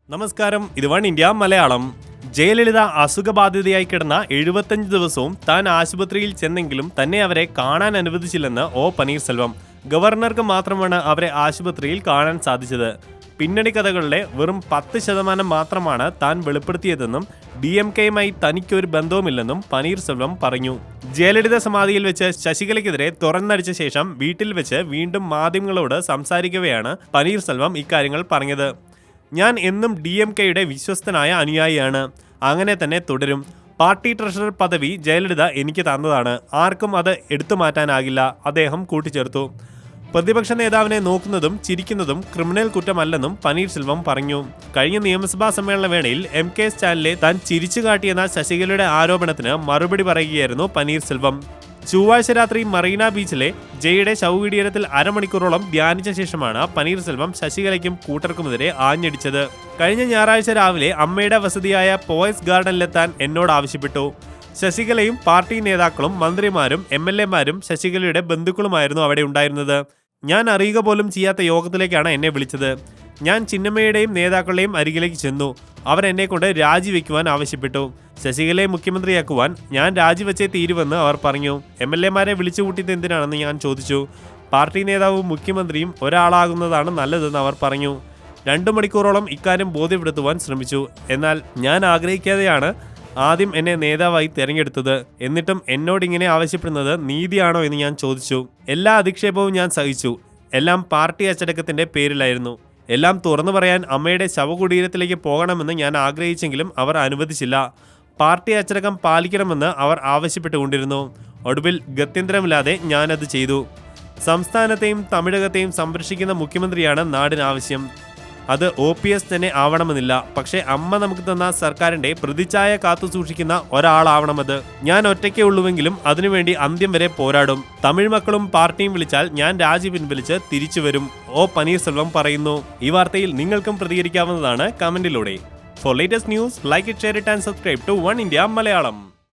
നമസ്കാരം, ഇത് one India Malayalam. Jayalalithaa അസുഖബാധിതയായി കിടന്ന 75 ദിവസവും താൻ ആശുപത്രിയിൽ ചെന്നെങ്കിലും തന്നെ അവരെ കാണാൻ അനുവദിച്ചില്ലെന്ന് ഒ പനീർസെൽവം. ഗവർണർക്ക് മാത്രമാണ് അവരെ ആശുപത്രിയിൽ കാണാൻ സാധിച്ചത്. പിന്നണി കഥകളിലെ വെറും 10% മാത്രമാണ് താൻ വെളിപ്പെടുത്തിയതെന്നും DMKയുമായി തനിക്കൊരു ബന്ധവുമില്ലെന്നും പനീർസെൽവം പറഞ്ഞു. ജയലളിത സമാധിയിൽ വെച്ച് ശശികലയ്ക്കെതിരെ തുറന്നടിച്ച ശേഷം വീട്ടിൽ വെച്ച് വീണ്ടും മാധ്യമങ്ങളോട് സംസാരിക്കവെയാണ് പനീർസെൽവം ഇക്കാര്യങ്ങൾ പറഞ്ഞത്. ഞാൻ എന്നും DMKയുടെ വിശ്വസ്തനായ അനുയായിയാണ്. അങ്ങനെ തന്നെ തുടരും. പാർട്ടി ട്രഷറർ പദവി ജയലളിത എനിക്ക് തന്നതാണ്. ആർക്കും അത് എടുത്തു മാറ്റാനാകില്ല, അദ്ദേഹം കൂട്ടിച്ചേർത്തു. പ്രതിപക്ഷ നേതാവിനെ നോക്കുന്നതും ചിരിക്കുന്നതും ക്രിമിനൽ കുറ്റമല്ലെന്നും പനീർസെൽവം പറഞ്ഞു. കഴിഞ്ഞ നിയമസഭാ സമ്മേളന വേളയിൽ MK സ്റ്റാലിനെ താൻ ചിരിച്ചു കാട്ടിയെന്ന ശശികലയുടെ ആരോപണത്തിന് മറുപടി പറയുകയായിരുന്നു പനീർസെൽവം. ചൊവ്വാഴ്ച രാത്രി മറീന ബീച്ചിലെ ജയുടെ ശവകുടീരത്തിൽ അരമണിക്കൂറോളം ധ്യാനിച്ച ശേഷമാണ് പനീർസെൽവം ശശികലയ്ക്കും കൂട്ടർക്കുമെതിരെ ആഞ്ഞടിച്ചത്. കഴിഞ്ഞ ഞായറാഴ്ച രാവിലെ അമ്മയുടെ വസതിയായ പോയസ് ഗാർഡനിലെത്താൻ എന്നോട് ആവശ്യപ്പെട്ടു. ശശികലയും പാർട്ടി നേതാക്കളും മന്ത്രിമാരും MLAമാരും ശശികലയുടെ ബന്ധുക്കളുമായിരുന്നു അവിടെ ഉണ്ടായിരുന്നത്. ഞാൻ അറിയുക പോലും ചെയ്യാത്ത യോഗത്തിലേക്കാണ് എന്നെ വിളിച്ചത്. ഞാൻ ചിന്നമ്മയുടെയും നേതാക്കളുടെയും അരികിലേക്ക് ചെന്നു. അവർ എന്നെ കൊണ്ട് രാജിവെക്കുവാൻ ആവശ്യപ്പെട്ടു. ശശികലയെ മുഖ്യമന്ത്രിയാക്കുവാൻ ഞാൻ രാജിവെച്ചേ തീരുവെന്ന് അവർ പറഞ്ഞു. MLAമാരെ വിളിച്ചുകൂട്ടിയത് എന്തിനാണെന്ന് ഞാൻ ചോദിച്ചു. പാർട്ടി നേതാവും മുഖ്യമന്ത്രിയും ഒരാളാകുന്നതാണ് നല്ലതെന്ന് അവർ പറഞ്ഞു. 2 മണിക്കൂറോളം ഇക്കാര്യം ബോധ്യപ്പെടുത്തുവാൻ ശ്രമിച്ചു. എന്നാൽ ഞാൻ ആഗ്രഹിക്കാതെയാണ് ആദ്യം എന്നെ നേതാവായി തിരഞ്ഞെടുത്തത്. എന്നിട്ടും എന്നോടിങ്ങനെ ആവശ്യപ്പെടുന്നത് നീതിയാണോ എന്ന് ഞാൻ ചോദിച്ചു. എല്ലാ അധിക്ഷേപവും ഞാൻ സഹിച്ചു. എല്ലാം പാർട്ടി അച്ചടക്കത്തിന്റെ പേരിലായിരുന്നു. എല്ലാം തുറന്നു പറയാൻ അമ്മയുടെ ശവകുടീരത്തിലേക്ക് പോകണമെന്ന് ഞാൻ ആഗ്രഹിച്ചെങ്കിലും അവർ അനുവദിച്ചില്ല. പാർട്ടി അച്ചടക്കം പാലിക്കണമെന്ന് അവർ ആവശ്യപ്പെട്ടുകൊണ്ടിരുന്നു. ഒടുവിൽ ഗത്യന്തരമില്ലാതെ ഞാനത് ചെയ്തു. സംസ്ഥാനത്തെയും തമിഴകത്തെയും സംരക്ഷിക്കുന്ന മുഖ്യമന്ത്രിയാണ് നാടിനാവശ്യം. അത് OPS തന്നെ ആവണമെന്നില്ല. പക്ഷേ അമ്മ നമുക്ക് തന്ന സർക്കാരിന്റെ പ്രതിച്ഛായ കാത്തു സൂക്ഷിക്കുന്ന ഒരാളാവണമത്. ഞാൻ ഒറ്റയ്ക്കേ ഉള്ളുവെങ്കിലും അതിനുവേണ്ടി അന്ത്യം വരെ പോരാടും. തമിഴ് മക്കളും പാർട്ടിയും വിളിച്ചാൽ ഞാൻ രാജി പിൻവലിച്ച് തിരിച്ചു വരും, ഒ പനീർസെൽവം പറയുന്നു. ഈ വാർത്തയിൽ നിങ്ങൾക്കും പ്രതികരിക്കാവുന്നതാണ് കമന്റിലൂടെ. For latest news, like it, share it and subscribe to One India Malayalam.